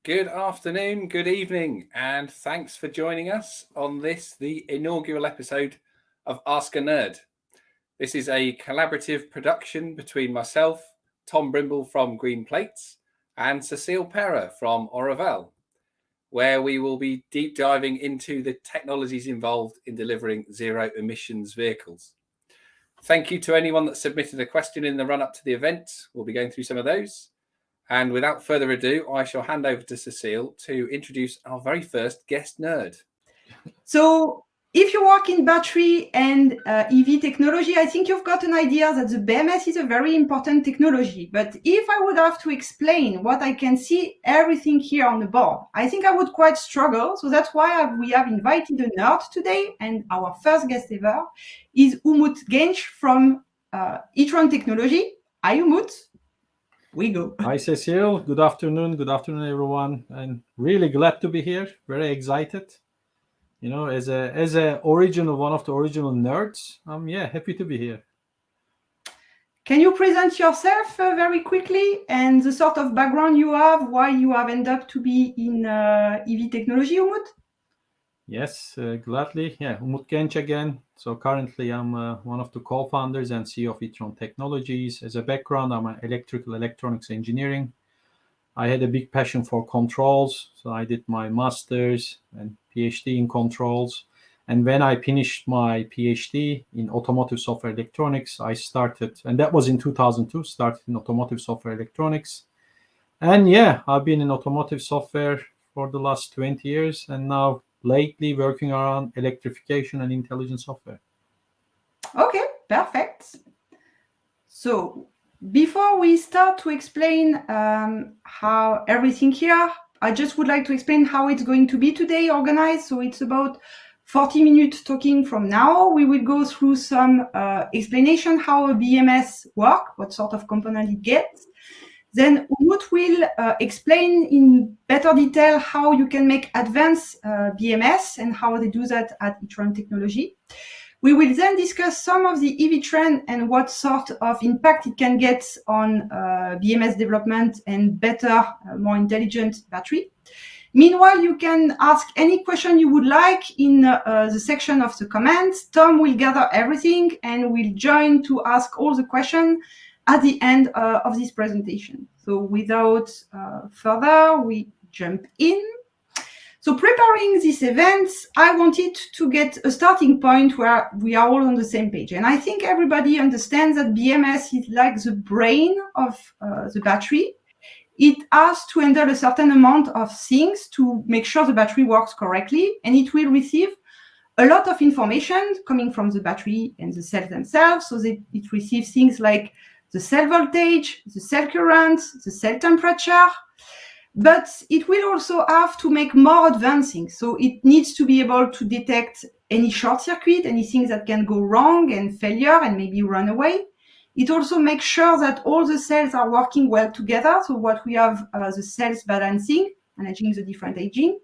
Good afternoon, good evening, and thanks for joining us on the inaugural episode of Ask a Nerd. This is a collaborative production between myself, Tom Brimble from Green Plates, and Cecile Perra from Oravel, where we will be deep diving into the technologies involved in delivering zero emissions vehicles. Thank you to anyone that submitted a question in the run-up to the event. We'll be going through some of those. And without further ado, I shall hand over to Cecile to introduce our very first guest nerd. So if you work in battery and EV technology, I think you've got an idea that the BMS is a very important technology. But if I would have to explain what I can see everything here on the board, I think I would quite struggle. So that's why we have invited a nerd today. And our first guest ever is Umut Genç from eatron technology. Hi, Umut. We go. Hi, Cecile. Good afternoon. Good afternoon, everyone. And really glad to be here. Very excited. You know, as a one of the original nerds, I'm happy to be here. Can you present yourself very quickly and the sort of background you have, why you have ended up to be in EV technology, Umut? Yes, gladly. Umut Genç again. So currently I'm one of the co-founders and CEO of eatron Technologies. As a background, I'm an electrical electronics engineering. I had a big passion for controls, so I did my master's and PhD in controls. And when I finished my PhD in automotive software electronics, I started, and that was in 2002, started in automotive software electronics. And I've been in automotive software for the last 20 years, and now lately working around electrification and intelligent software. Okay, perfect. So before we start to explain how everything here, I just would like to explain how it's going to be today organized. So it's about 40 minutes talking from now. We will go through some explanation how a BMS works, what sort of component it gets. Then Umut will explain in better detail how you can make advanced BMS and how they do that at eatron Technology. We will then discuss some of the EV trend and what sort of impact it can get on BMS development and better, more intelligent battery. Meanwhile, you can ask any question you would like in the section of the comments. Tom will gather everything and will join to ask all the questions at the end of this presentation. So without further, we jump in. So preparing this event, I wanted to get a starting point where we are all on the same page. And I think everybody understands that BMS is like the brain of the battery. It has to handle a certain amount of things to make sure the battery works correctly, and it will receive a lot of information coming from the battery and the cells themselves. So that it receives things like the cell voltage, the cell current, the cell temperature, but it will also have to make more advancing. So it needs to be able to detect any short circuit, anything that can go wrong and failure and maybe run away. It also makes sure that all the cells are working well together. So what we have the cells balancing, managing the different aging.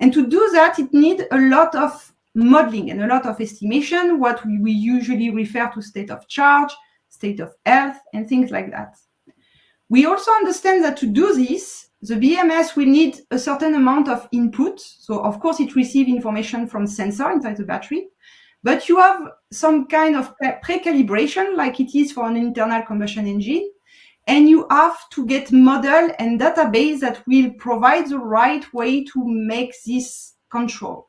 And to do that, it needs a lot of modeling and a lot of estimation, what we usually refer to state of charge, state of health, and things like that. We also understand that to do this, the BMS will need a certain amount of input. So of course it receives information from sensor inside the battery, but you have some kind of pre-calibration like it is for an internal combustion engine. And you have to get model and database that will provide the right way to make this control.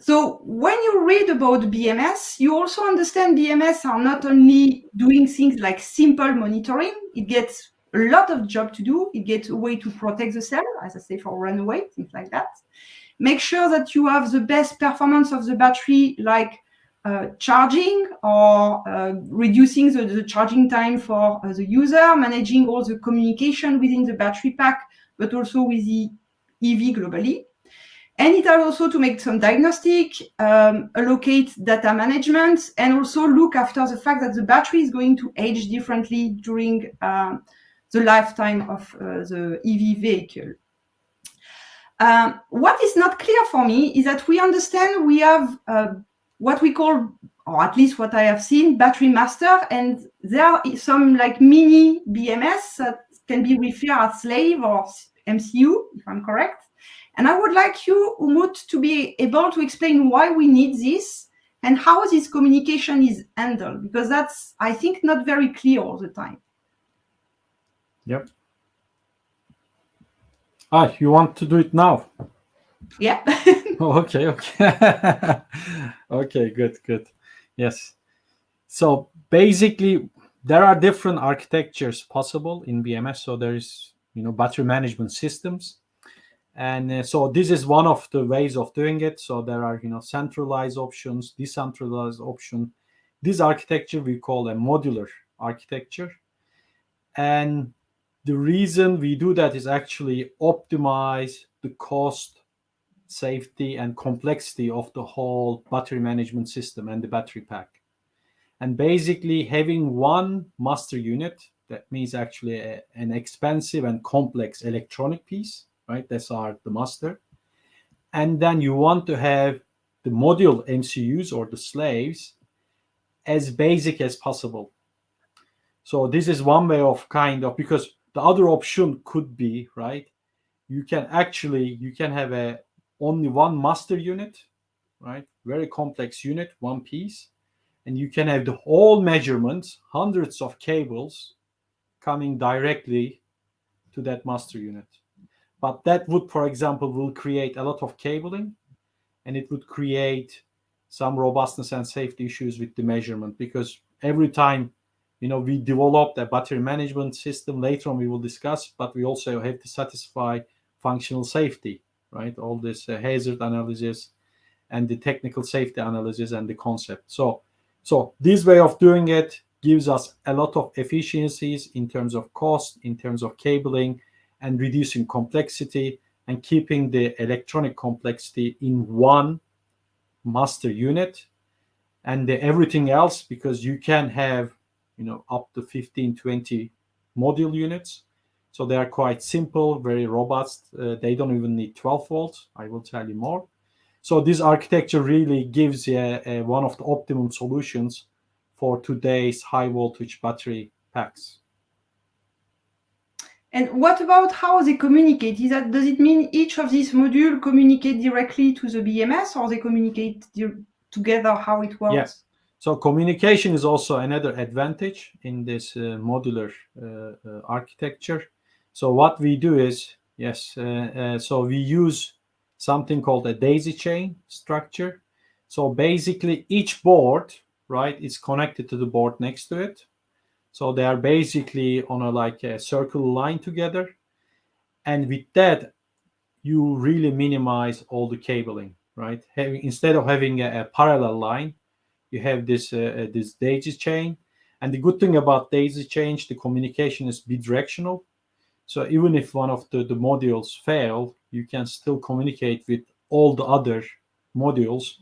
So when you read about BMS, you also understand BMS are not only doing things like simple monitoring, it gets a lot of job to do. It gets a way to protect the cell, as I say, for runaway, things like that. Make sure that you have the best performance of the battery, like charging or reducing the charging time for the user, managing all the communication within the battery pack, but also with the EV globally. And it has also to make some diagnostic, allocate data management, and also look after the fact that the battery is going to age differently during the lifetime of the EV vehicle. What is not clear for me is that we understand we have what we call, or at least what I have seen, battery master, and there are some like mini BMS that can be referred as slave or MCU, if I'm correct. And I would like you, Umut, to be able to explain why we need this and how this communication is handled, because that's, I think, not very clear all the time. Yep. You want to do it now? Yeah. Okay. Okay, good. Yes. So basically, there are different architectures possible in BMS. So there is, battery management systems. And so this is one of the ways of doing it. So there are, centralized options, decentralized option. This architecture we call a modular architecture. And the reason we do that is actually optimize the cost, safety, and complexity of the whole battery management system and the battery pack. And basically having one master unit, that means actually an expensive and complex electronic piece, right? That's the master. And then you want to have the module MCUs or the slaves as basic as possible. So this is one way of because the other option could be, right? You can have only one master unit, right? Very complex unit, one piece. And you can have the whole measurements, hundreds of cables coming directly to that master unit. But that would, for example, will create a lot of cabling, and it would create some robustness and safety issues with the measurement, because every time, we develop a battery management system, later on we will discuss, but we also have to satisfy functional safety, right? All this hazard analysis and the technical safety analysis and the concept. So this way of doing it gives us a lot of efficiencies in terms of cost, in terms of cabling, and reducing complexity and keeping the electronic complexity in one master unit. And everything else, because you can have, up to 15, 20 module units. So they are quite simple, very robust. They don't even need 12 volts. I will tell you more. So this architecture really gives one of the optimum solutions for today's high voltage battery packs. And what about how they communicate? Does it mean each of these modules communicate directly to the BMS, or they communicate together? How it works? Yes. So communication is also another advantage in this modular architecture. So what we do is, so we use something called a daisy chain structure. So basically each board, right, is connected to the board next to it. So they are basically on a circular line together. And with that, you really minimize all the cabling, right? Instead of having a parallel line, you have this daisy chain. And the good thing about daisy chain, the communication is bidirectional. So even if one of the modules fail, you can still communicate with all the other modules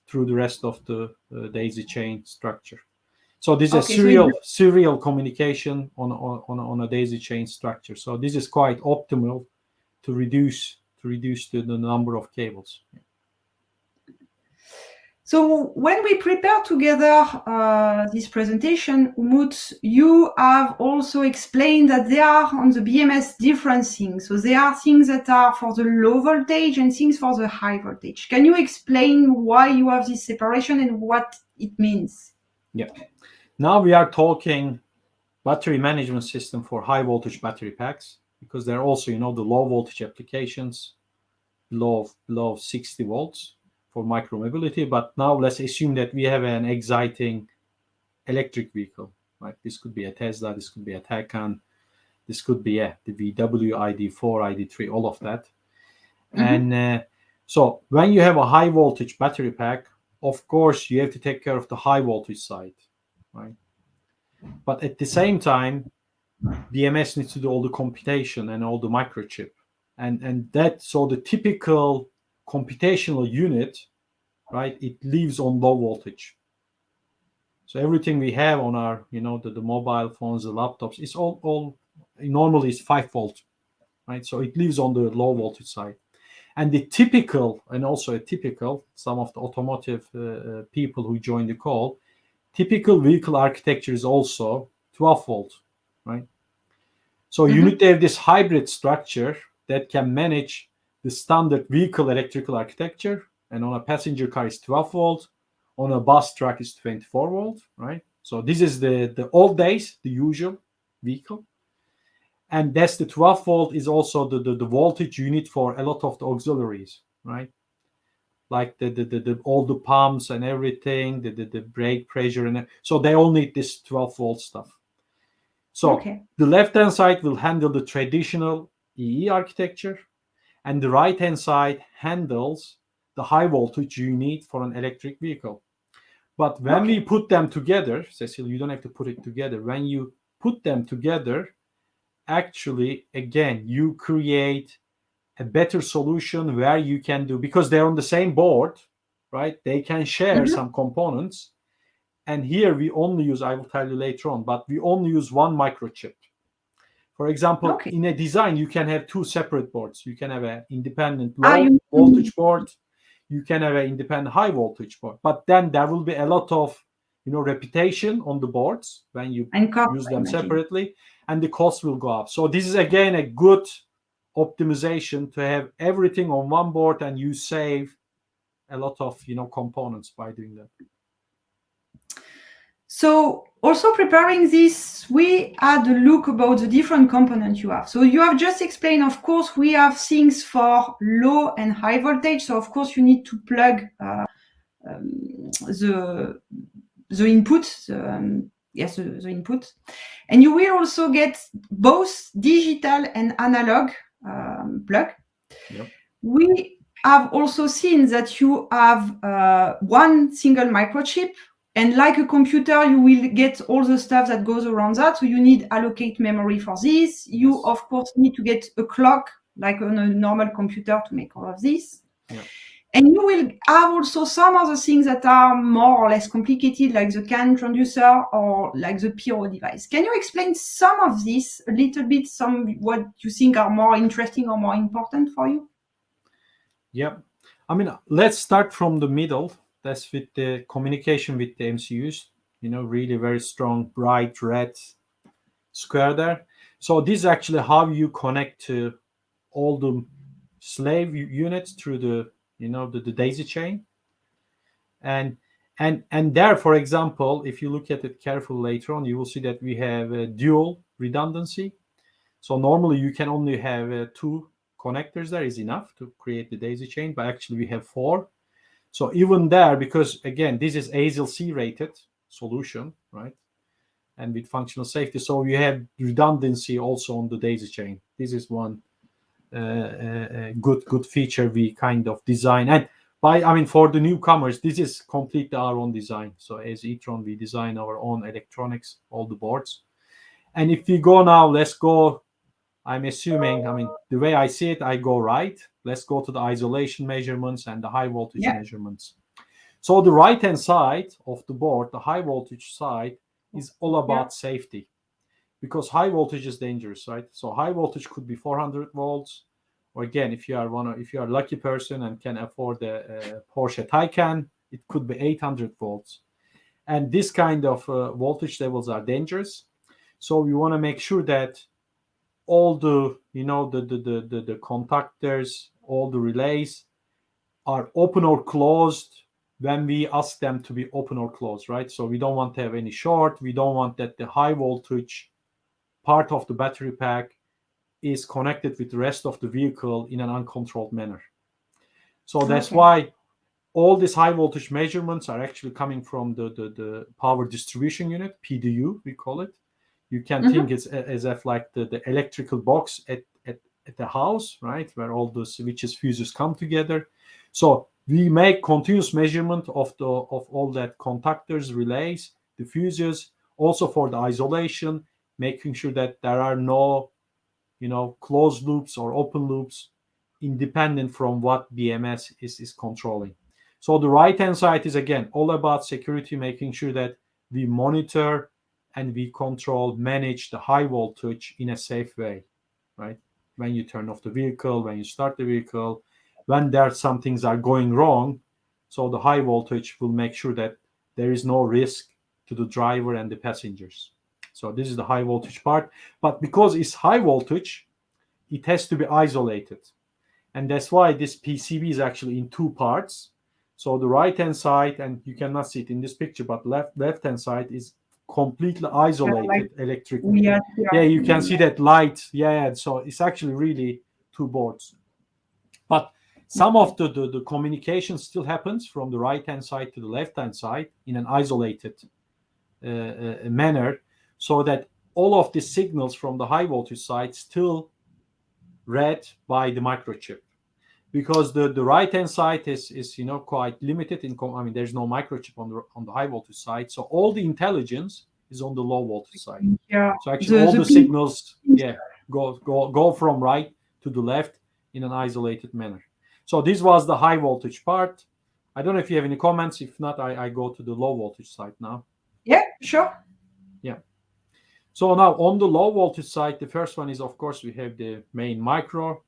through the rest of the daisy chain structure. So this is serial communication on a daisy chain structure. So this is quite optimal to reduce the number of cables. So when we prepare together this presentation, Umut, you have also explained that there are on the BMS different things. So there are things that are for the low voltage and things for the high voltage. Can you explain why you have this separation and what it means? Yeah. Now we are talking battery management system for high voltage battery packs, because there are also, the low voltage applications below 60 volts. For micromobility. But now let's assume that we have an exciting electric vehicle, right? This could be a Tesla, this could be a Taycan, this could be the VW ID4, ID3, all of that. Mm-hmm. And so when you have a high voltage battery pack, of course you have to take care of the high voltage side, right? But at the same time, BMS needs to do all the computation and all the microchip, and that, so the typical computational unit, right, it lives on low voltage. So everything we have on our, the mobile phones, the laptops, it's all normally is 5 volt, right? So it lives on the low voltage side. And the typical, some of the automotive people who join the call, typical vehicle architecture is also 12 volt, right? So you need to have this hybrid structure that can manage the standard vehicle electrical architecture. And on a passenger car is 12 volt. On a bus truck is 24 volt, right? So this is the old days, the usual vehicle. And that's the 12 volt is also the voltage you need for a lot of the auxiliaries, right? Like all the pumps and everything, the brake pressure, and so they all need this 12 volt stuff. So the left-hand side will handle the traditional EE architecture, and the right-hand side handles the high voltage you need for an electric vehicle. But when we put them together, Cecil, you don't have to put it together. When you put them together, actually, again, you create a better solution where you can do, because they're on the same board, right? They can share some components. And here we only use, I will tell you later on, but we only use one microchip. For example, in a design, you can have two separate boards. You can have an independent low voltage board. You can have an independent high voltage board. But then there will be a lot of, repetition on the boards when you use them separately, and the cost will go up. So this is, again, a good optimization to have everything on one board, and you save a lot of, components by doing that. So also preparing this, we had a look about the different components you have. So you have just explained, of course, we have things for low and high voltage. So of course you need to plug the input, the input. And you will also get both digital and analog plug. Yep. We have also seen that you have one single microchip. And like a computer, you will get all the stuff that goes around that. So you need allocate memory for this. You, of course, need to get a clock, like on a normal computer, to make all of this. Yeah. And you will have also some other things that are more or less complicated, like the CAN transducer or like the Pyro device. Can you explain some of this a little bit, what you think are more interesting or more important for you? Yeah. I mean, let's start from the middle. That's with the communication with the MCUs, really very strong, bright red square there. So this is actually how you connect to all the slave units through the, the daisy chain. And there, for example, if you look at it carefully later on, you will see that we have a dual redundancy. So normally you can only have two connectors there is enough to create the daisy chain, but actually we have four. So even there, because again, this is ASIL-C rated solution, right? And with functional safety. So you have redundancy also on the daisy chain. This is one good feature we kind of design. And for the newcomers, this is completely our own design. So as eatron, we design our own electronics, all the boards. And if we go now, let's go, I'm assuming, the way I see it, I go right. Let's go to the isolation measurements and the high voltage measurements. So the right-hand side of the board, the high voltage side, is all about safety, because high voltage is dangerous, right? So high voltage could be 400 volts, or again, if you are a lucky person and can afford a Porsche Taycan, it could be 800 volts. And this kind of voltage levels are dangerous. So we want to make sure that all the the contactors, all the relays are open or closed when we ask them to be open or closed, right? So we don't want to have any short. We don't want that the high voltage part of the battery pack is connected with the rest of the vehicle in an uncontrolled manner. So that's why all these high voltage measurements are actually coming from the power distribution unit, PDU, we call it. You can think it's as if like the electrical box at the house, right, where all the switches, fuses come together. So we make continuous measurement of all that contactors, relays, the fuses, also for the isolation, making sure that there are no, closed loops or open loops independent from what BMS is controlling. So the right-hand side is, again, all about security, making sure that we monitor and we control, manage the high voltage in a safe way, right? When you turn off the vehicle, when you start the vehicle, when there some things are going wrong. So the high voltage will make sure that there is no risk to the driver and the passengers. So this is the high voltage part. But because it's high voltage, it has to be isolated. And that's why this PCB is actually in two parts. So the right-hand side, and you cannot see it in this picture, but left-hand side is completely isolated electrically. Yeah, you can see that light. Yeah, so it's actually really two boards. But some of the communication still happens from the right-hand side to the left-hand side in an isolated manner, so that all of the signals from the high voltage side still read by the microchip, because the right hand side is quite limited in there's no microchip on the high voltage side, so all the intelligence is on the low voltage side. So actually all the signals go from right to the left in an isolated manner. So this was the high voltage part. I don't know if you have any comments. If not, I go to the low voltage side now. Yeah, sure. Yeah. So now on the low voltage side, the first one is, of course, we have the main micro,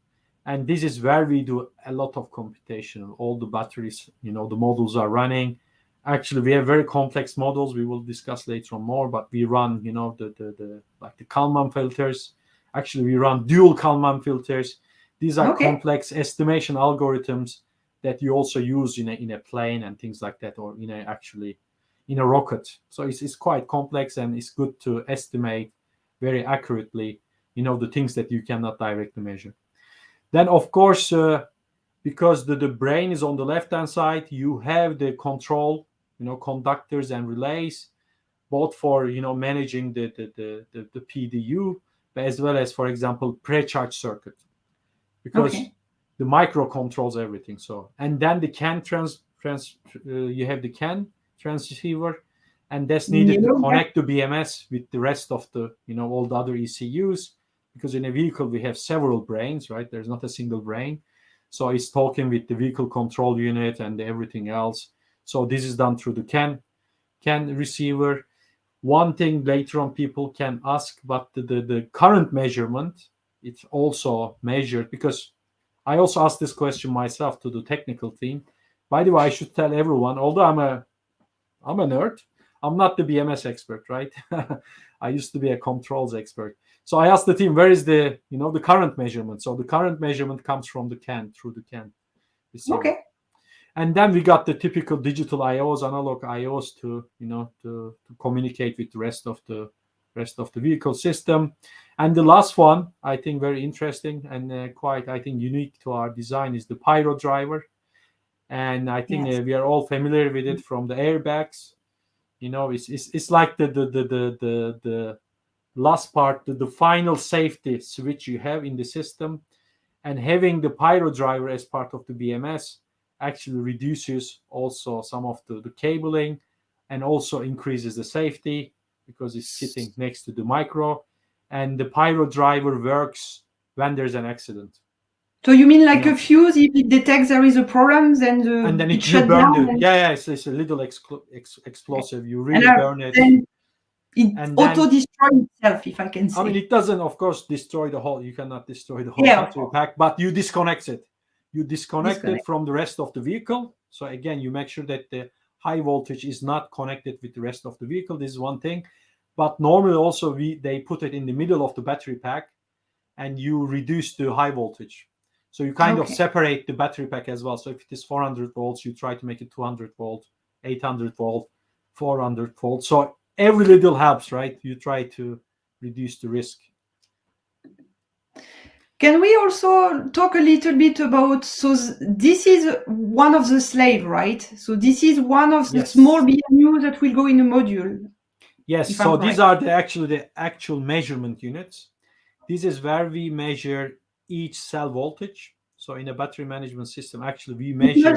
and this is where we do a lot of computation. All the batteries, the modules are running. Actually, we have very complex models. We will discuss later on more, but we run, the Kalman filters. Actually, we run dual Kalman filters. These are complex estimation algorithms that you also use in a plane and things like that, or in a rocket. So it's quite complex, and it's good to estimate very accurately, the things that you cannot directly measure. Then, of course, because the brain is on the left-hand side, you have the control, conductors and relays, both for, managing the PDU, as well as, for example, pre-charge circuit, because the micro controls everything. So, and then the CAN you have the CAN transceiver, and that's needed to connect to BMS with the rest of the, all the other ECUs, because in a vehicle we have several brains, right? There's not a single brain. So it's talking with the vehicle control unit and everything else. So this is done through the CAN receiver. One thing later on people can ask, but the current measurement, it's also measured, because I also asked this question myself to the technical team. By the way, I should tell everyone, although I'm a nerd, I'm not the BMS expert, right? I used to be a controls expert. So I asked the team, where is the current measurement? So the current measurement comes from the CAN, through the CAN receiver. Okay. And then we got the typical digital IOs, analog IOs to communicate with the rest of the vehicle system. And the last one, I think very interesting and quite, I think, unique to our design, is the Pyro Driver. And I think we are all familiar with it from the airbags. It's like the last part, the final safety switch you have in the system. And having the Pyro Driver as part of the BMS actually reduces also some of the cabling, and also increases the safety, because it's sitting next to the micro. And the Pyro Driver works when there's an accident. So you mean like a fuse, if it detects there is a problem, then it shuts down? It's a little explosive. You really burn it. Then it auto-destroys itself, if I can say. I mean, it doesn't, of course, destroy the whole. You cannot destroy the whole battery pack, but you disconnect it. You disconnect it from the rest of the vehicle. So again, you make sure that the high voltage is not connected with the rest of the vehicle. This is one thing. But normally also they put it in the middle of the battery pack, and you reduce the high voltage. So you kind of separate the battery pack as well. So if it is 400 volts, you try to make it 200 volt, 800 volt, 400 volt. So every little helps, right? You try to reduce the risk. Can we also talk a little bit about, so this is one of the slave, right? So this is one of the small BMU that will go in a module. Yes, so these are the actual measurement units. This is where we measure each cell voltage. So in a battery management system, actually we measure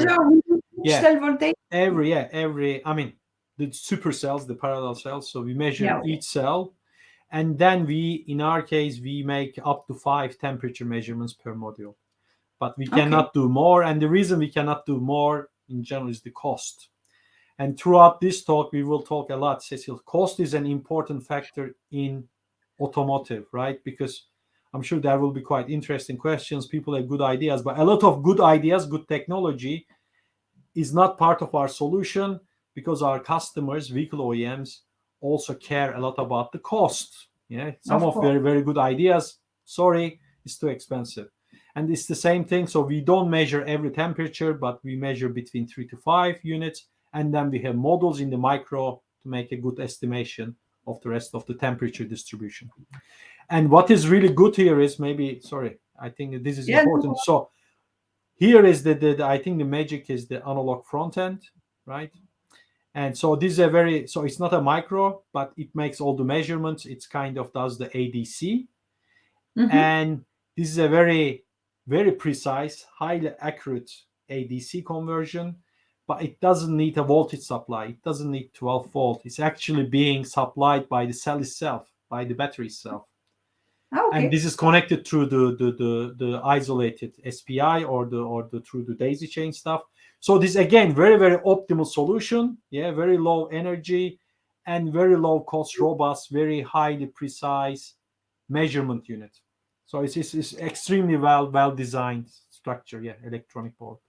cell voltage. Every, I mean, the super cells, the parallel cells. So we measure each cell. And then in our case, we make up to 5 temperature measurements per module. But we cannot do more. And the reason we cannot do more in general is the cost. And throughout this talk, we will talk a lot, Cecil. Cost is an important factor in automotive, right? Because I'm sure there will be quite interesting questions. People have good ideas, but a lot of good ideas, good technology is not part of our solution, because our customers, vehicle OEMs, also care a lot about the cost. Yeah, some Of of course. very, very good ideas, sorry, it's too expensive. And it's the same thing. So we don't measure every temperature, but we measure between 3 to 5 units. And then we have models in the micro to make a good estimation of the rest of the temperature distribution. And what is really good here is I think this is important. So here is I think the magic is the analog front end, right? And so this is so it's not a micro, but it makes all the measurements. It's kind of does the ADC. And this is a very, very precise, highly accurate ADC conversion, but it doesn't need a voltage supply. It doesn't need 12 volt. It's actually being supplied by the cell itself, by the battery itself. Okay. And this is connected through the isolated SPI or through the daisy chain stuff. So this again, very, very optimal solution. Yeah, very low energy and very low cost, robust, very highly precise measurement unit. So it's extremely well designed structure. Yeah, electronic board.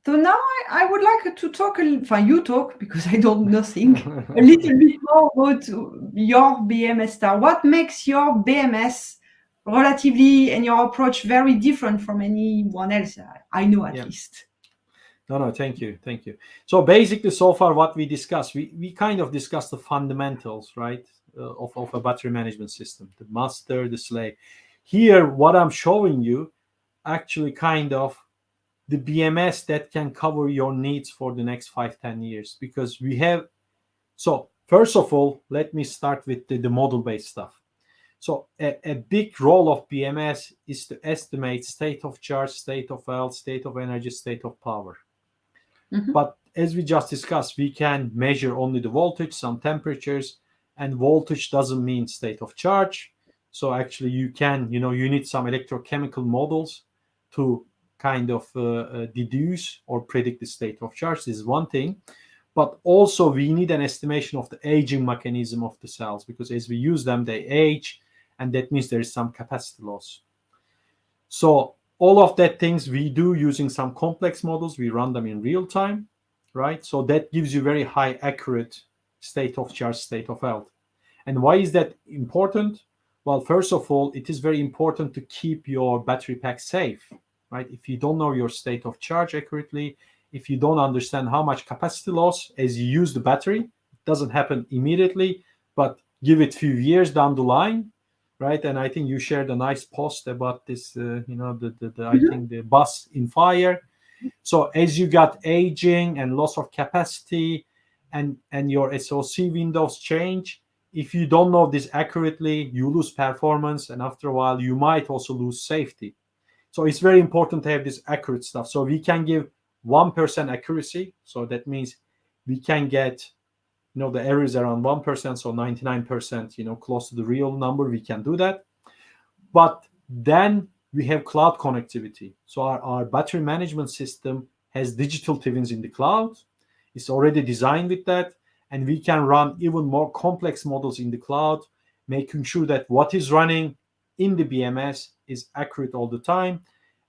So now I would like to talk, you talk because I don't know nothing, a little bit more about your BMS star. What makes your BMS relatively and your approach very different from anyone else? I know at least. No, thank you. So basically, so far what we discussed, we kind of discussed the fundamentals, right, of a battery management system, the master, the slave. Here, what I'm showing you, actually kind of the BMS that can cover your needs for the next 5-10 years, because we have. So first of all, let me start with the model-based stuff. So a big role of BMS is to estimate state of charge, state of health, state of energy, state of power. But as we just discussed, we can measure only the voltage, some temperatures, and voltage doesn't mean state of charge. So actually you need some electrochemical models to kind of deduce or predict the state of charge. This is one thing. But also we need an estimation of the aging mechanism of the cells, because as we use them, they age, and that means there is some capacity loss. So all of that things we do using some complex models. We run them in real time, right? So that gives you very high accurate state of charge, state of health. And why is that important? Well, first of all, it is very important to keep your battery pack safe, right? If you don't know your state of charge accurately, if you don't understand how much capacity loss as you use the battery, it doesn't happen immediately, but give it a few years down the line, right? And I think you shared a nice post about this, I think the bus in fire. So as you got aging and loss of capacity and your SOC windows change, if you don't know this accurately, you lose performance, and after a while, you might also lose safety. So it's very important to have this accurate stuff. So we can give 1% accuracy. So that means we can get, the error is around 1%, so 99%, close to the real number, we can do that. But then we have cloud connectivity. So our battery management system has digital twins in the cloud. It's already designed with that. And we can run even more complex models in the cloud, making sure that what is running in the BMS is accurate all the time.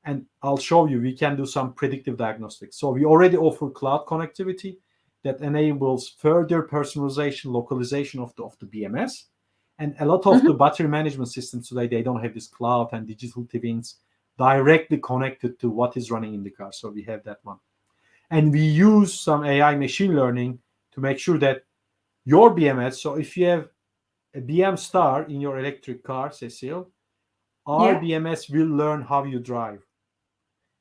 And I'll show you, we can do some predictive diagnostics. So we already offer cloud connectivity that enables further personalization, localization of the BMS. And a lot of the battery management systems today, they don't have this cloud and digital twins directly connected to what is running in the car. So we have that one. And we use some AI machine learning to make sure that your BMS, so if you have a BM star in your electric car, Cecile, our BMS will learn how you drive.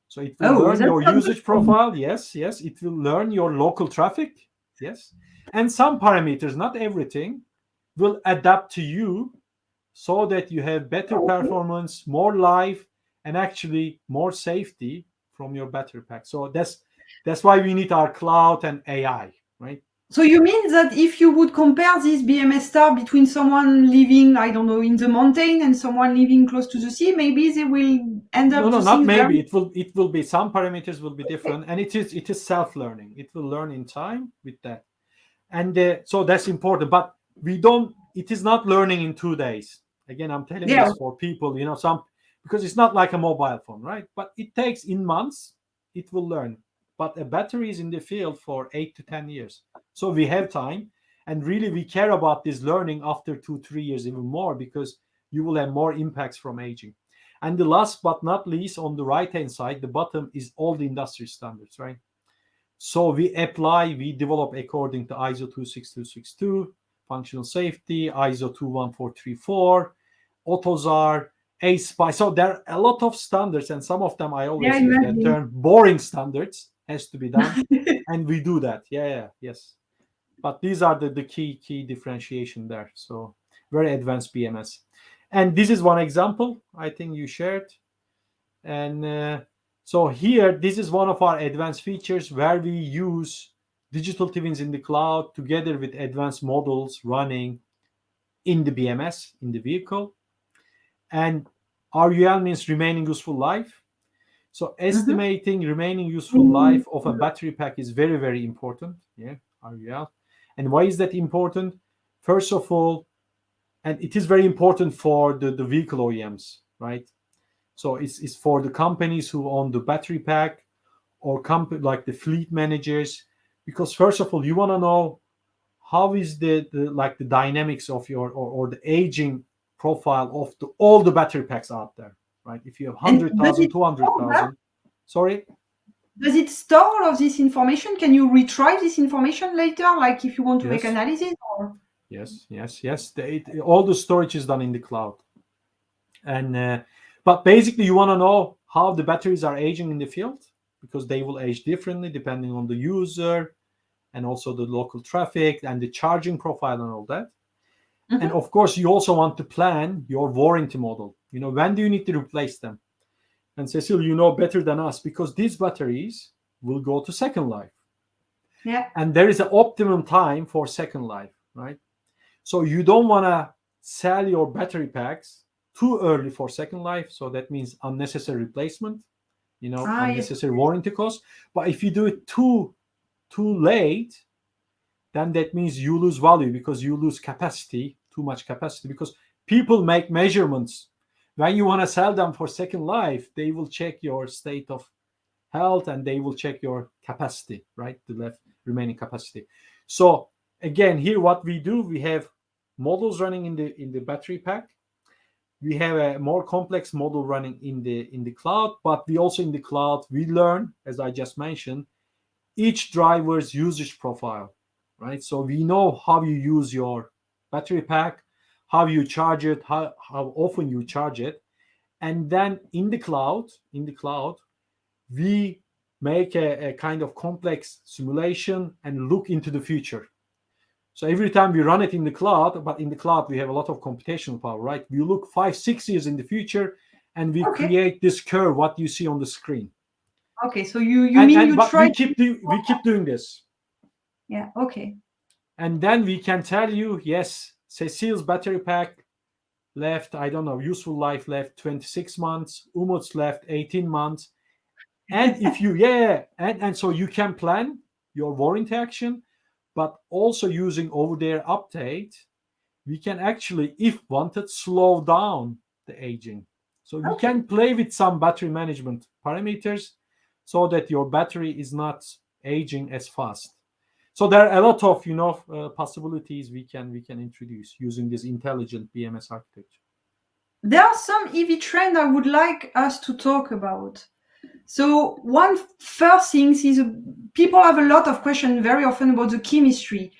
So it will learn your usage profile. Yes. It will learn your local traffic. Yes. And some parameters, not everything, will adapt to you so that you have better performance, more life, and actually more safety from your battery pack. So that's why we need our cloud and AI, right? So you mean that if you would compare this BMS star between someone living, I don't know, in the mountain and someone living close to the sea, maybe they will end up. No, not maybe. It will be, some parameters will be different, and it is self-learning. It will learn in time with that, and so that's important. But it is not learning in 2 days. Again, I'm telling this for people, because it's not like a mobile phone, right? But it takes in months. It will learn. But a battery is in the field for 8 to 10 years. So we have time. And really, we care about this learning after 2-3 years even more, because you will have more impacts from aging. And the last but not least, on the right-hand side, the bottom is all the industry standards, right? So we develop according to ISO 26262, functional safety, ISO 21434, AutoSAR, ASPICE. So there are a lot of standards, and some of them I always use that term, boring standards has to be done. And we do that. Yes. But these are the key differentiation there. So very advanced BMS. And this is one example I think you shared. And so here, this is one of our advanced features where we use digital twins in the cloud together with advanced models running in the BMS, in the vehicle. And RUL means remaining useful life. So estimating remaining useful life of a battery pack is very, very important. Yeah, RUL. And why is that important? First of all, and it is very important for the vehicle OEMs, right? So it's for the companies who own the battery pack, or like the fleet managers, because first of all, you want to know how is the dynamics of your or the aging profile of all the battery packs out there, right? If you have 100,000, 200,000, sorry. Does it store all of this information? Can you retrieve this information later, like if you want to make analysis? Or? Yes. All the storage is done in the cloud. And but basically, you want to know how the batteries are aging in the field, because they will age differently depending on the user and also the local traffic and the charging profile and all that. And of course, you also want to plan your warranty model. When do you need to replace them? And Cecile, you know better than us, because these batteries will go to second life. Yeah. And there is an optimum time for second life, right? So you don't want to sell your battery packs too early for second life. So that means unnecessary replacement, unnecessary warranty costs. But if you do it too late, then that means you lose value, because you lose capacity, too much capacity, because people make measurements. When you want to sell them for second life, they will check your state of health and they will check your capacity, right? The remaining capacity. So again, here what we do, we have models running in the battery pack. We have a more complex model running in the cloud, but we also in the cloud, we learn, as I just mentioned, each driver's usage profile, right? So we know how you use your battery pack, how you charge it, how often you charge it. And then in the cloud, we make a kind of complex simulation and look into the future. So every time we run it in the cloud, but in the cloud, we have a lot of computational power, right? We look 5-6 years in the future and we create this curve, what you see on the screen. Okay, so we keep doing this. Yeah, okay. And then we can tell you, yes, Cecile's battery pack left, I don't know, useful life left 26 months, Umut's left 18 months. And if you, and so you can plan your warranty action, but also using over-the-air update, we can actually, if wanted, slow down the aging. So you can play with some battery management parameters so that your battery is not aging as fast. So there are a lot of possibilities we can introduce using this intelligent BMS architecture. There are some EV trends I would like us to talk about. So one first thing is people have a lot of questions very often about the chemistry.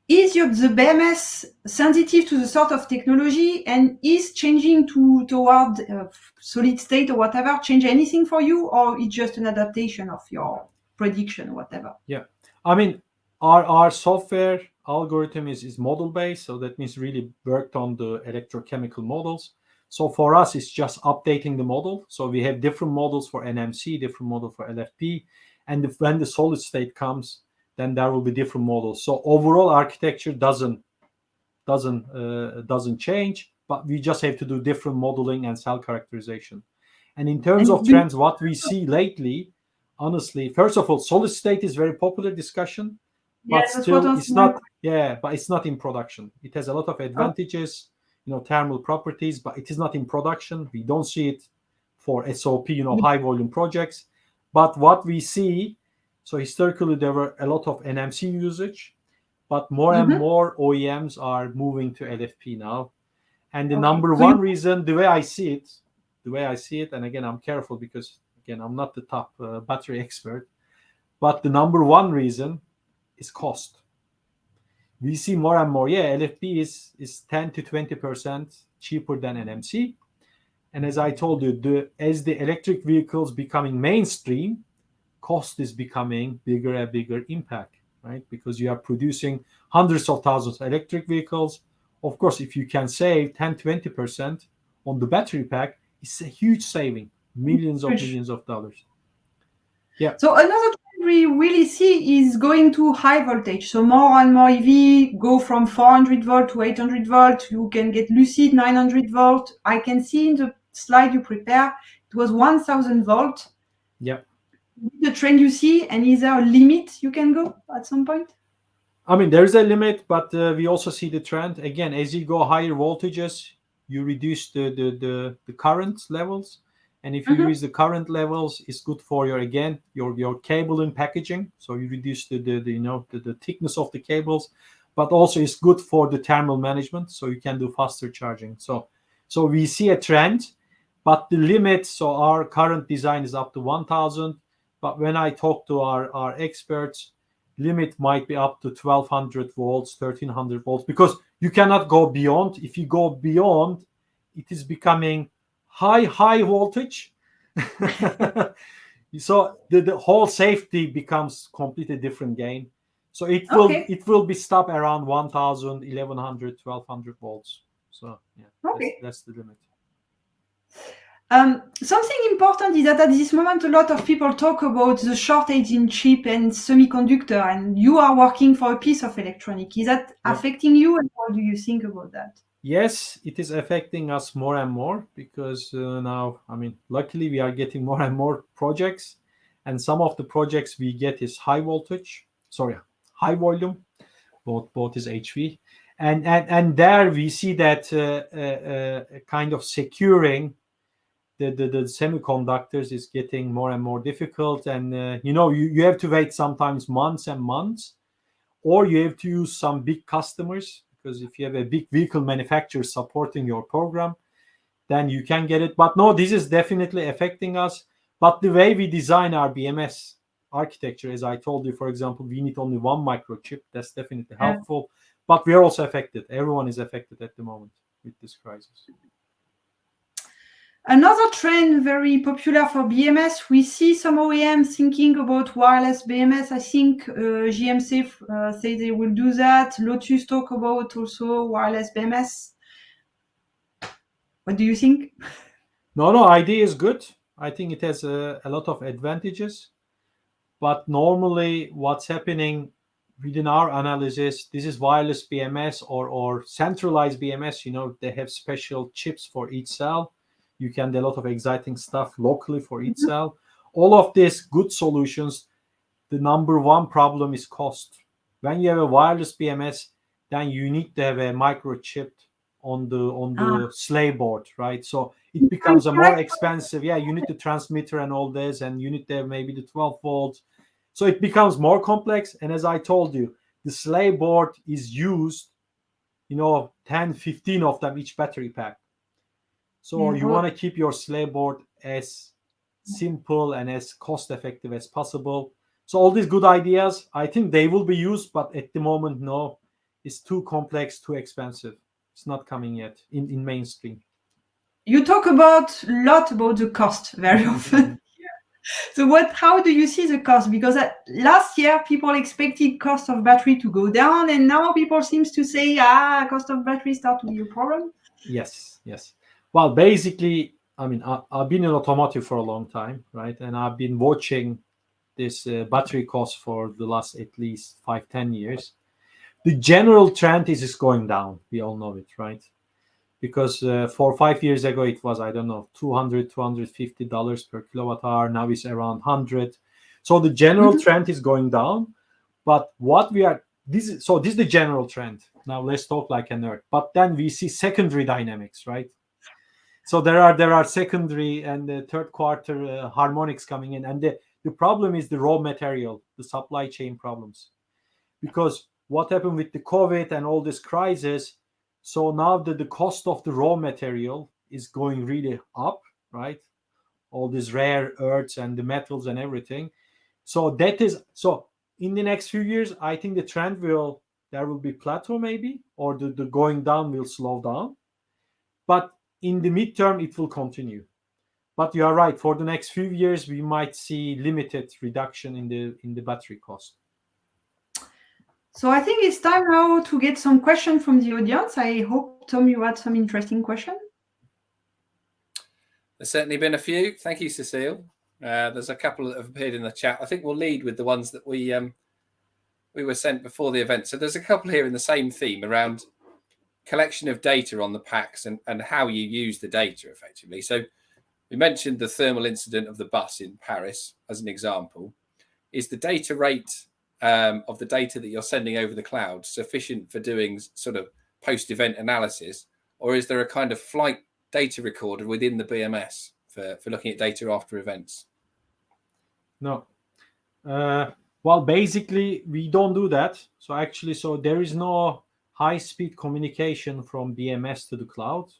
Is the BMS sensitive to the sort of technology, and is changing toward solid state or whatever change anything for you, or it's just an adaptation of your prediction or whatever? Yeah, I mean, our software algorithm is model based, so that means really worked on the electrochemical models. So for us, it's just updating the model. So we have different models for NMC, different model for LFP, and when the solid state comes, then there will be different models. So overall architecture doesn't change, but we just have to do different modeling and cell characterization. And in terms of trends, what we see lately, honestly, first of all, solid state is very popular discussion, but still it's not. Yeah, but it's not in production. It has a lot of advantages, thermal properties, but it is not in production. We don't see it for SOP, high volume projects. But what we see, so historically there were a lot of NMC usage, but more and more OEMs are moving to LFP now. And the Okay. number So one reason, the way I see it, and again, I'm careful because, again, I'm not the top battery expert, but the number one reason is cost. We see more and more, LFP is 10 to 20% cheaper than NMC. And as I told you, as the electric vehicles becoming mainstream, cost is becoming bigger and bigger impact, right? Because you are producing hundreds of thousands of electric vehicles. Of course, if you can save 10, 20% on the battery pack, it's a huge saving, millions of dollars. Yeah. So another trend we really see is going to high voltage. So more and more EV go from 400 volt to 800 volt. You can get Lucid 900 volt. I can see in the slide you prepare, it was 1000 volt. Yeah. The trend you see, and is there a limit you can go at some point? I mean, there is a limit, but we also see the trend. Again, as you go higher voltages, you reduce the current levels. And if you use the current levels, it's good for your cable and packaging. So you reduce the thickness of the cables, but also it's good for the thermal management. So you can do faster charging. So we see a trend, but the limit, so our current design is up to 1000. But when I talk to our experts, limit might be up to 1200 volts, 1300 volts, because you cannot go beyond. If you go beyond, it is becoming high voltage. So the whole safety becomes completely different game. So it will be stopped around 1000, 1100, 1200 volts. So that's the limit. Something important is that at this moment, a lot of people talk about the shortage in chip and semiconductor, and you are working for a piece of electronic. Is that affecting you, and what do you think about that? Yes, it is affecting us more and more because now, I mean, luckily we are getting more and more projects, and some of the projects we get is high volume, both is HV, and there we see that kind of securing the semiconductors is getting more and more difficult, and you have to wait sometimes months and months, or you have to use some big customers, because if you have a big vehicle manufacturer supporting your program, then you can get it. But no, this is definitely affecting us. But the way we design our BMS architecture, as I told you, for example, we need only one microchip. That's definitely helpful. But we are also affected. Everyone is affected at the moment with this crisis. Another trend very popular for BMS, we see some OEMs thinking about wireless BMS. I think GMC say they will do that. Lotus talk about also wireless BMS. What do you think? No, idea is good. I think it has a lot of advantages. But normally what's happening within our analysis, this is wireless BMS or centralized BMS. They have special chips for each cell. You can do a lot of exciting stuff locally for each cell. All of these good solutions, the number one problem is cost. When you have a wireless BMS, then you need to have a microchip on the slave board, right? So it becomes a more expensive. Yeah, you need the transmitter and all this, and you need to have maybe the 12 volts. So it becomes more complex. And as I told you, the slave board is used, 10, 15 of them each battery pack. So you want to keep your slave board as simple and as cost effective as possible. So all these good ideas, I think they will be used, but at the moment, no, it's too complex, too expensive. It's not coming yet in mainstream. You talk a lot about the cost very often. So how do you see the cost? Because last year people expected cost of battery to go down, and now people seems to say, cost of battery start to be a problem. Yes. Well, basically, I mean, I've been in automotive for a long time, right? And I've been watching this battery cost for the last at least 5-10 years. The general trend is going down. We all know it, right? Because 4 or 5 years ago, it was, I don't know, $200, $250 per kilowatt hour. Now it's around 100. So the general trend is going down. But this is the general trend. Now let's talk like a nerd. But then we see secondary dynamics, right? So there are secondary and the third quarter harmonics coming in. And the problem is the raw material, the supply chain problems. Because what happened with the COVID and all this crisis. So now the cost of the raw material is going really up, right? All these rare earths and the metals and everything. So in the next few years, I think the trend there will be plateau maybe, or the going down will slow down. But in the midterm, it will continue. But you are right. For the next few years, we might see limited reduction in the battery cost. So I think it's time now to get some questions from the audience. I hope, Tom, you had some interesting questions. There's certainly been a few. Thank you, Cecile. There's a couple that have appeared in the chat. I think we'll lead with the ones that we were sent before the event. So there's a couple here in the same theme around collection of data on the packs and how you use the data effectively. So we mentioned the thermal incident of the bus in Paris as an example. Is the data rate of the data that you're sending over the cloud sufficient for doing sort of post-event analysis, or is there a kind of flight data recorder within the BMS for looking at data after events? No. Well, basically, we don't do that. So there is no high-speed communication from BMS to the cloud.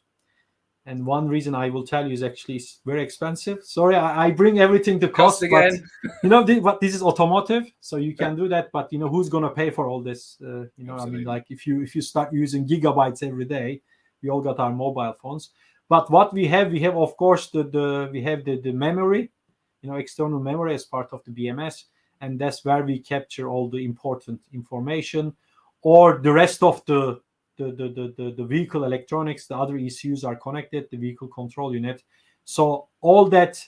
And one reason I will tell you is actually it's very expensive. Sorry, I bring everything to cost again. But this is automotive, so you can do that. But who's going to pay for all this? Absolutely. I mean, like if you start using gigabytes every day, we all got our mobile phones. But what we have of course the memory, external memory as part of the BMS, and that's where we capture all the important information, or the rest of the vehicle electronics, the other ECUs are connected, the vehicle control unit. So all that,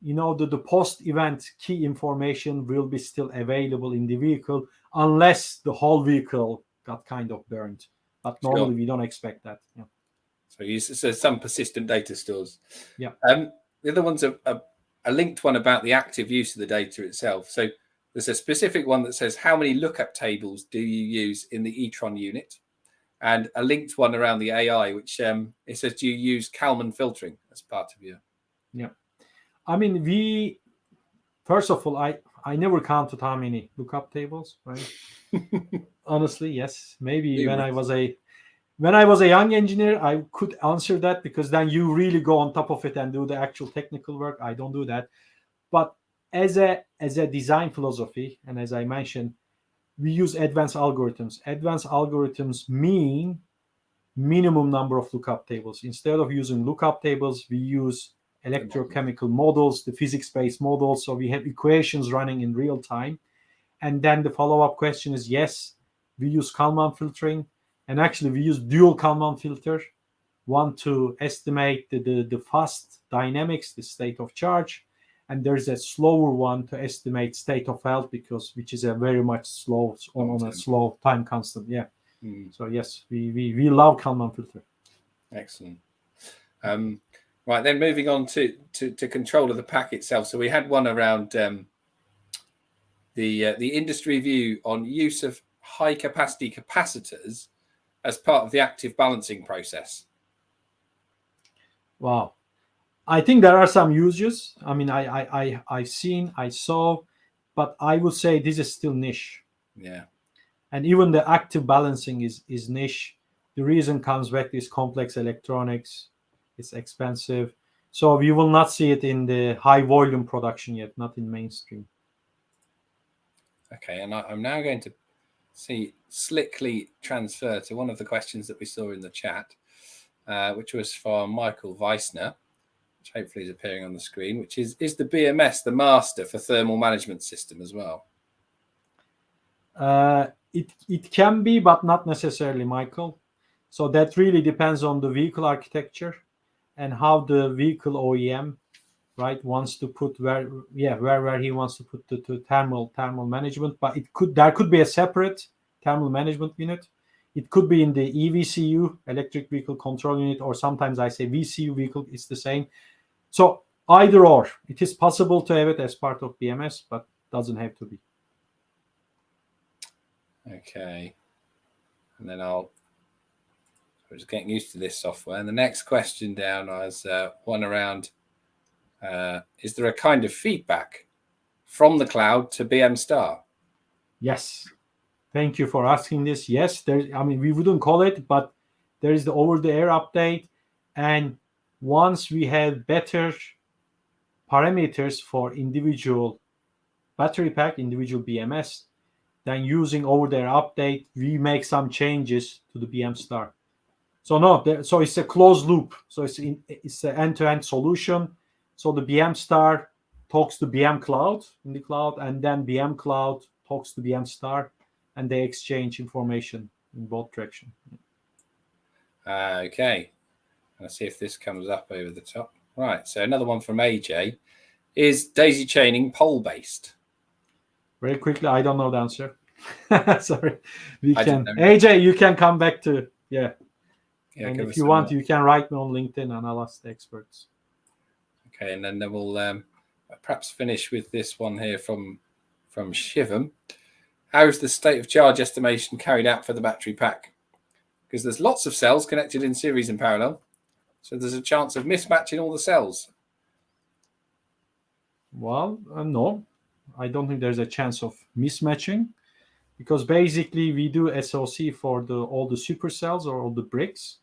the post-event key information will be still available in the vehicle unless the whole vehicle got kind of burned. But normally we don't expect that. Yeah. So some persistent data stores. Yeah. The other one's a linked one about the active use of the data itself. So there's a specific one that says how many lookup tables do you use in the eatron unit? And a linked one around the AI, which it says, do you use Kalman filtering as part of your? Yeah. I mean, first of all, I never counted how many lookup tables, right? Honestly, yes. Maybe when I was a young engineer, I could answer that, because then you really go on top of it and do the actual technical work. I don't do that. But as a design philosophy, and as I mentioned, we use advanced algorithms. Advanced algorithms mean minimum number of lookup tables. Instead of using lookup tables, we use electrochemical models, the physics-based models. So we have equations running in real time. And then the follow-up question is, yes, we use Kalman filtering. And actually, we use dual Kalman filter, one to estimate the fast dynamics, the state of charge. And there's a slower one to estimate state of health, which is a very much slow on a slow time constant. Yeah. So yes, we love Kalman filter. Excellent. Right, then moving on to control of the pack itself. So we had one around the industry view on use of high capacity capacitors as part of the active balancing process. Wow. I think there are some uses. I mean, I saw, but I would say this is still niche. Yeah. And even the active balancing is niche. The reason comes back to this complex electronics. It's expensive. So we will not see it in the high volume production yet, not in mainstream. Okay, and I'm now going to slickly transfer to one of the questions that we saw in the chat, which was from Michael Weissner, which hopefully is appearing on the screen, which is the BMS the master for thermal management system as well? It can be, but not necessarily, Michael. So that really depends on the vehicle architecture and how the vehicle OEM, right, wants to put where he wants to put the thermal management. But there could be a separate thermal management unit. It could be in the EVCU, electric vehicle control unit, or sometimes I say VCU vehicle. It's the same. So either or, it is possible to have it as part of BMS, but doesn't have to be. Okay. And then we're just getting used to this software. And the next question down was one around, is there a kind of feedback from the cloud to BM Star? Yes. Thank you for asking this. Yes, we wouldn't call it, but there is the over-the-air update. And once we have better parameters for individual battery pack, individual BMS, then using over-the-air update, we make some changes to the BM Star. So it's a closed loop. So it's an end-to-end solution. So the BM Star talks to BM Cloud in the cloud, and then BM Cloud talks to BM Star, and they exchange information in both directions. Okay. Let's see if this comes up over the top. Right. So another one from AJ. Is daisy chaining pole-based? Very quickly, I don't know the answer. Sorry. AJ, you can come back to, and if you want, you can write me on LinkedIn and I'll ask the experts. Okay, and then we'll perhaps finish with this one here from Shivam. How is the state of charge estimation carried out for the battery pack? Because there's lots of cells connected in series and parallel, so there's a chance of mismatching all the cells. Well, no, I don't think there's a chance of mismatching, because basically we do SOC for all the supercells or all the bricks,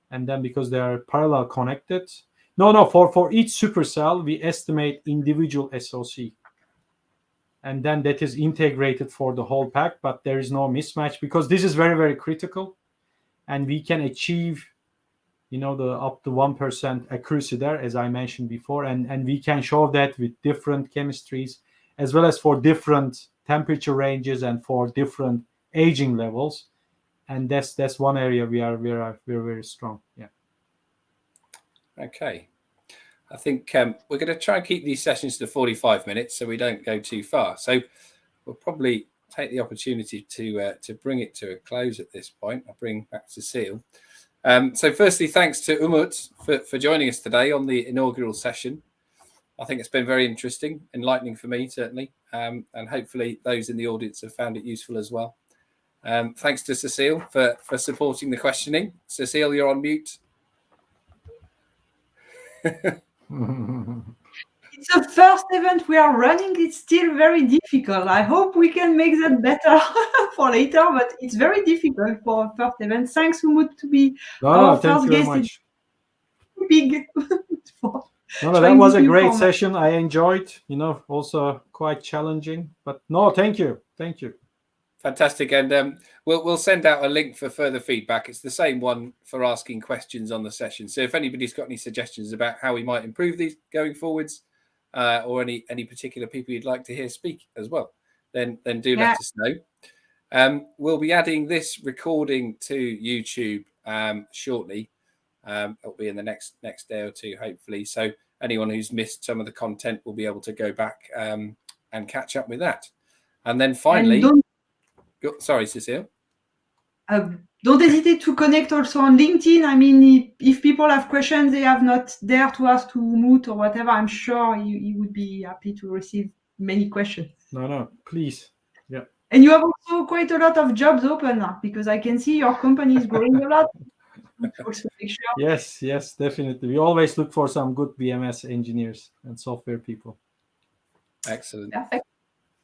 and then because they are parallel connected. No, for each supercell we estimate individual SOC, and then that is integrated for the whole pack. But there is no mismatch, because this is very, very critical, and we can achieve the up to 1% accuracy there, as I mentioned before, and we can show that with different chemistries, as well as for different temperature ranges and for different aging levels. And that's one area we're very strong. Yeah. Okay. I think we're going to try and keep these sessions to 45 minutes so we don't go too far. So we'll probably take the opportunity to bring it to a close at this point. I'll bring back Cecile. So firstly, thanks to Umut for joining us today on the inaugural session. I think it's been very interesting, enlightening for me, certainly, and hopefully those in the audience have found it useful as well. Thanks to Cecile for supporting the questioning. Cecile, you're on mute. It's the first event we are running. It's still very difficult. I hope we can make that better for later, but it's very difficult for a first event. Thanks, Umut, to be our first guest. It's big. That was a great session. I enjoyed, also quite challenging, but thank you. Fantastic. And we'll send out a link for further feedback. It's the same one for asking questions on the session. So if anybody's got any suggestions about how we might improve these going forwards, or any particular people you'd like to hear speak as well, then do let us know. We'll be adding this recording to YouTube shortly. It'll be in the next day or two, hopefully. So anyone who's missed some of the content will be able to go back and catch up with that. And then finally, sorry, Cecile. Don't hesitate to connect also on LinkedIn. I mean, if people have questions they have not dared to ask to Umut or whatever, I'm sure he would be happy to receive many questions. No, please. Yeah. And you have also quite a lot of jobs open, because I can see your company is growing a lot. Also make sure. Yes, definitely. We always look for some good BMS engineers and software people. Excellent. Perfect.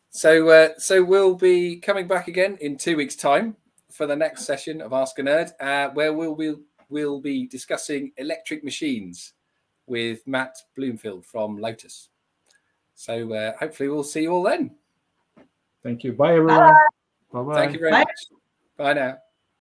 So we'll be coming back again in 2 weeks' time for the next session of Ask a Nerd, where we'll be discussing electric machines with Matt Bloomfield from Lotus. So hopefully we'll see you all then. Thank you. Bye, everyone. Bye. Bye-bye. Thank you very much. Bye now.